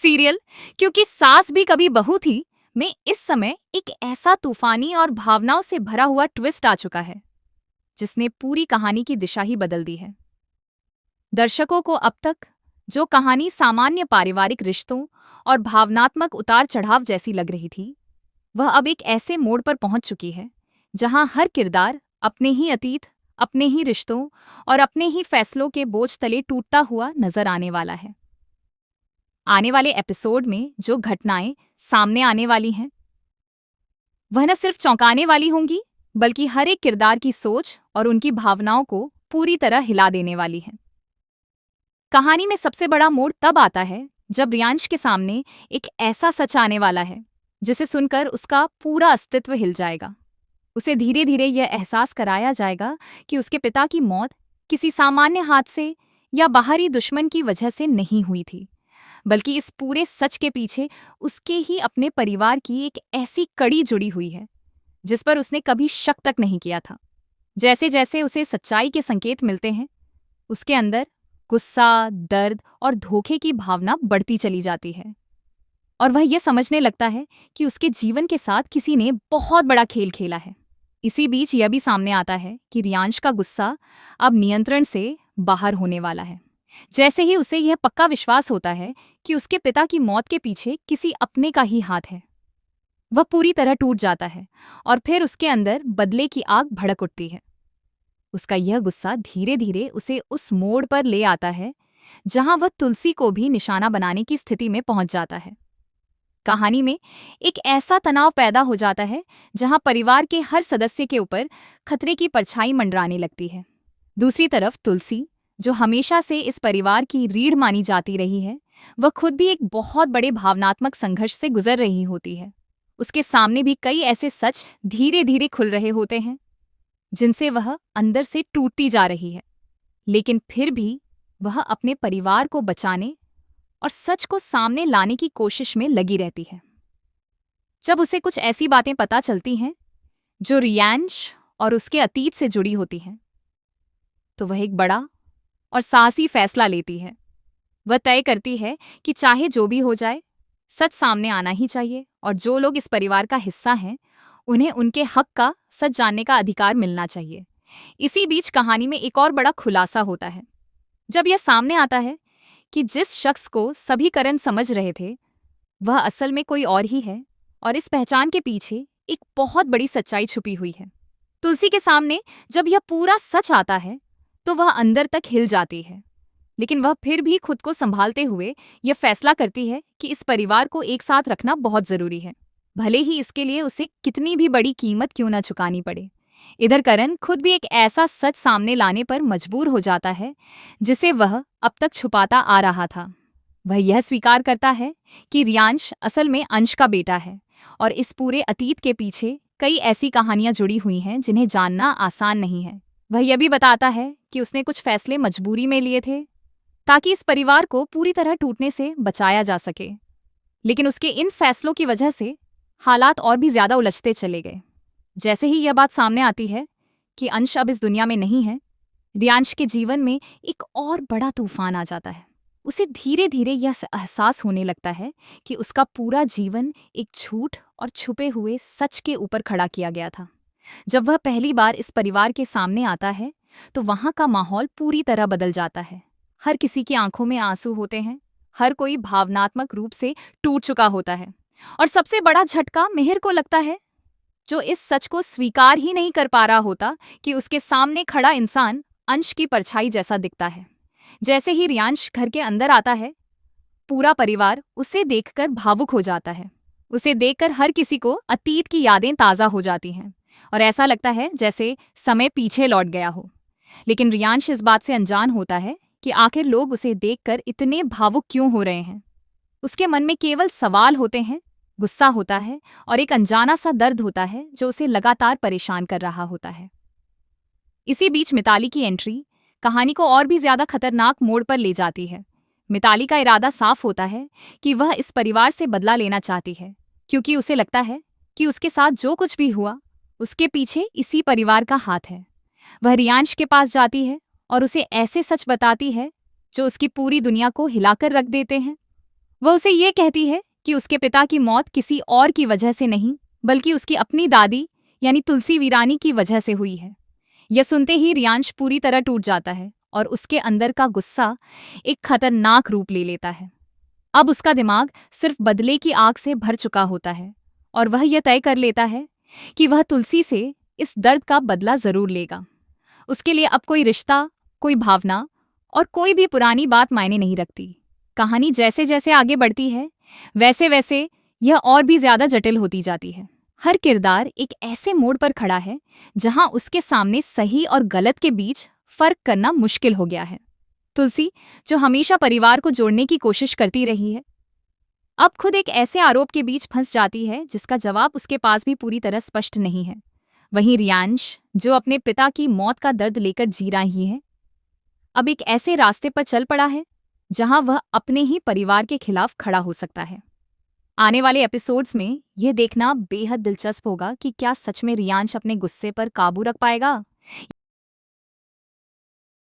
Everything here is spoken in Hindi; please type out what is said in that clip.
सीरियल क्योंकि सास भी कभी बहू थी में इस समय एक ऐसा तूफानी और भावनाओं से भरा हुआ ट्विस्ट आ चुका है जिसने पूरी कहानी की दिशा ही बदल दी है। दर्शकों को अब तक जो कहानी सामान्य पारिवारिक रिश्तों और भावनात्मक उतार चढ़ाव जैसी लग रही थी, वह अब एक ऐसे मोड़ पर पहुंच चुकी है जहां हर किरदार अपने ही अतीत, अपने ही रिश्तों और अपने ही फैसलों के बोझ तले टूटता हुआ नजर आने वाला है। आने वाले एपिसोड में जो घटनाएं सामने आने वाली हैं, वह न सिर्फ चौंकाने वाली होंगी, बल्कि हर एक किरदार की सोच और उनकी भावनाओं को पूरी तरह हिला देने वाली हैं। कहानी में सबसे बड़ा मोड़ तब आता है जब रियांश के सामने एक ऐसा सच आने वाला है जिसे सुनकर उसका पूरा अस्तित्व हिल जाएगा। उसे धीरे धीरे यह एहसास कराया जाएगा कि उसके पिता की मौत किसी सामान्य हादसे या बाहरी दुश्मन की वजह से नहीं हुई थी, बल्कि इस पूरे सच के पीछे उसके ही अपने परिवार की एक ऐसी कड़ी जुड़ी हुई है जिस पर उसने कभी शक तक नहीं किया था। जैसे जैसे उसे सच्चाई के संकेत मिलते हैं, उसके अंदर गुस्सा, दर्द और धोखे की भावना बढ़ती चली जाती है और वह यह समझने लगता है कि उसके जीवन के साथ किसी ने बहुत बड़ा खेल खेला है। इसी बीच यह भी सामने आता है कि रियांश का गुस्सा अब नियंत्रण से बाहर होने वाला है। जैसे ही उसे यह पक्का विश्वास होता है कि उसके पिता की मौत के पीछे किसी अपने का ही हाथ है, वह पूरी तरह टूट जाता है और फिर उसके अंदर बदले की आग भड़क उठती है। उसका यह गुस्सा धीरे धीरे उसे उस मोड़ पर ले आता है जहां वह तुलसी को भी निशाना बनाने की स्थिति में पहुंच जाता है। कहानी में एक ऐसा तनाव पैदा हो जाता है जहां परिवार के हर सदस्य के ऊपर खतरे की परछाई मंडराने लगती है। दूसरी तरफ तुलसी, जो हमेशा से इस परिवार की रीढ़ मानी जाती रही है, वह खुद भी एक बहुत बड़े भावनात्मक संघर्ष से गुजर रही होती है। उसके सामने भी कई ऐसे सच धीरे धीरे खुल रहे होते हैं जिनसे वह अंदर से टूटती जा रही है, लेकिन फिर भी वह अपने परिवार को बचाने और सच को सामने लाने की कोशिश में लगी रहती है। जब उसे कुछ ऐसी बातें पता चलती हैं जो रियांश और उसके अतीत से जुड़ी होती हैं, तो वह एक बड़ा और साहसी फैसला लेती है। वह तय करती है कि चाहे जो भी हो जाए, सच सामने आना ही चाहिए और जो लोग इस परिवार का हिस्सा हैं, उन्हें उनके हक का सच जानने का अधिकार मिलना चाहिए। इसी बीच कहानी में एक और बड़ा खुलासा होता है जब यह सामने आता है कि जिस शख्स को सभी करण समझ रहे थे, वह असल में कोई और ही है और इस पहचान के पीछे एक बहुत बड़ी सच्चाई छुपी हुई है। तुलसी के सामने जब यह पूरा सच आता है तो वह अंदर तक हिल जाती है, लेकिन वह फिर भी खुद को संभालते हुए यह फैसला करती है कि इस परिवार को एक साथ रखना बहुत जरूरी है, भले ही इसके लिए उसे कितनी भी बड़ी कीमत क्यों न चुकानी पड़े। इधर करण खुद भी एक ऐसा सच सामने लाने पर मजबूर हो जाता है जिसे वह अब तक छुपाता आ रहा था। वह यह स्वीकार करता है कि रियांश असल में अंश का बेटा है और इस पूरे अतीत के पीछे कई ऐसी कहानियां जुड़ी हुई हैं जिन्हें जानना आसान नहीं है। वह यह भी बताता है कि उसने कुछ फैसले मजबूरी में लिए थे ताकि इस परिवार को पूरी तरह टूटने से बचाया जा सके, लेकिन उसके इन फैसलों की वजह से हालात और भी ज्यादा उलझते चले गए। जैसे ही यह बात सामने आती है कि अंश अब इस दुनिया में नहीं है, रियांश के जीवन में एक और बड़ा तूफान आ जाता है। उसे धीरे धीरे यह एहसास होने लगता है कि उसका पूरा जीवन एक झूठ और छुपे हुए सच के ऊपर खड़ा किया गया था। जब वह पहली बार इस परिवार के सामने आता है तो वहां का माहौल पूरी तरह बदल जाता है। हर किसी की आंखों में आंसू होते हैं, हर कोई भावनात्मक रूप से टूट चुका होता है और सबसे बड़ा झटका मिहिर को लगता है, जो इस सच को स्वीकार ही नहीं कर पा रहा होता कि उसके सामने खड़ा इंसान अंश की परछाई जैसा दिखता है। जैसे ही रियांश घर के अंदर आता है, पूरा परिवार उसे देखकर भावुक हो जाता है। उसे देखकर हर किसी को अतीत की यादें ताज़ा हो जाती हैं और ऐसा लगता है जैसे समय पीछे लौट गया हो। लेकिन रियांश इस बात से अनजान होता है कि आखिर लोग उसे देखकर इतने भावुक क्यों हो रहे हैं। उसके मन में केवल सवाल होते हैं, गुस्सा होता है और एक अनजाना सा दर्द होता है जो उसे लगातार परेशान कर रहा होता है। इसी बीच मिताली की एंट्री कहानी को और भी ज्यादा खतरनाक मोड़ पर ले जाती है। मिताली का इरादा साफ होता है कि वह इस परिवार से बदला लेना चाहती है, क्योंकि उसे लगता है कि उसके साथ जो कुछ भी हुआ उसके पीछे इसी परिवार का हाथ है। वह रियांश के पास जाती है और उसे ऐसे सच बताती है जो उसकी पूरी दुनिया को हिलाकर रख देते हैं। वह उसे ये कहती है कि उसके पिता की मौत किसी और की वजह से नहीं, बल्कि उसकी अपनी दादी यानी तुलसी वीरानी की वजह से हुई है। यह सुनते ही रियांश पूरी तरह टूट जाता है और उसके अंदर का गुस्सा एक खतरनाक रूप ले लेता है। अब उसका दिमाग सिर्फ बदले की आग से भर चुका होता है और वह यह तय कर लेता है कि वह तुलसी से इस दर्द का बदला जरूर लेगा। उसके लिए अब कोई रिश्ता, कोई भावना और कोई भी पुरानी बात मायने नहीं रखती। कहानी जैसे जैसे आगे बढ़ती है, वैसे वैसे यह और भी ज्यादा जटिल होती जाती है। हर किरदार एक ऐसे मोड़ पर खड़ा है जहां उसके सामने सही और गलत के बीच फर्क करना मुश्किल हो गया है। तुलसी, जो हमेशा परिवार को जोड़ने की कोशिश करती रही है, अब खुद एक ऐसे आरोप के बीच फंस जाती है जिसका जवाब उसके पास भी पूरी तरह स्पष्ट नहीं है। वहीं रियांश, जो अपने पिता की मौत का दर्द लेकर जी रही है, अब एक ऐसे रास्ते पर चल पड़ा है जहां वह अपने ही परिवार के खिलाफ खड़ा हो सकता है। आने वाले एपिसोड्स में यह देखना बेहद दिलचस्प होगा कि क्या सच में रियांश अपने गुस्से पर काबू रख पाएगा